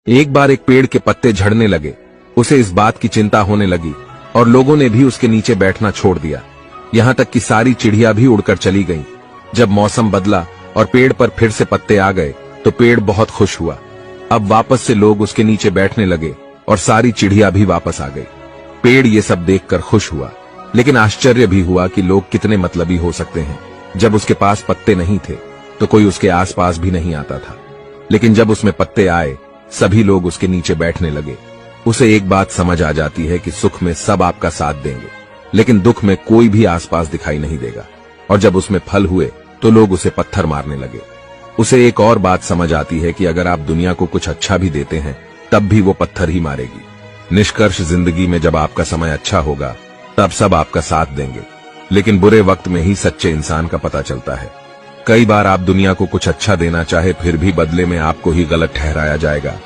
एक बार एक पेड़ के पत्ते झड़ने लगे। उसे इस बात की चिंता होने लगी और लोगों ने भी उसके नीचे बैठना छोड़ दिया। यहाँ तक कि सारी चिड़िया भी उड़कर चली गईं। जब मौसम बदला और पेड़ पर फिर से पत्ते आ गए तो पेड़ बहुत खुश हुआ। अब वापस से लोग उसके नीचे बैठने लगे और सारी चिड़िया भी वापस आ गई। पेड़ ये सब देखकर खुश हुआ, लेकिन आश्चर्य भी हुआ कि लोग कितने मतलबी हो सकते हैं। जब उसके पास पत्ते नहीं थे तो कोई उसके आसपास भी नहीं आता था, लेकिन जब उसमें पत्ते आए सभी लोग उसके नीचे बैठने लगे। उसे एक बात समझ आ जाती है कि सुख में सब आपका साथ देंगे, लेकिन दुख में कोई भी आसपास दिखाई नहीं देगा। और जब उसमें फल हुए तो लोग उसे पत्थर मारने लगे। उसे एक और बात समझ आती है कि अगर आप दुनिया को कुछ अच्छा भी देते हैं तब भी वो पत्थर ही मारेगी। निष्कर्ष, जिंदगी में जब आपका समय अच्छा होगा तब सब आपका साथ देंगे, लेकिन बुरे वक्त में ही सच्चे इंसान का पता चलता है। कई बार आप दुनिया को कुछ अच्छा देना चाहे फिर भी बदले में आपको ही गलत ठहराया जाएगा।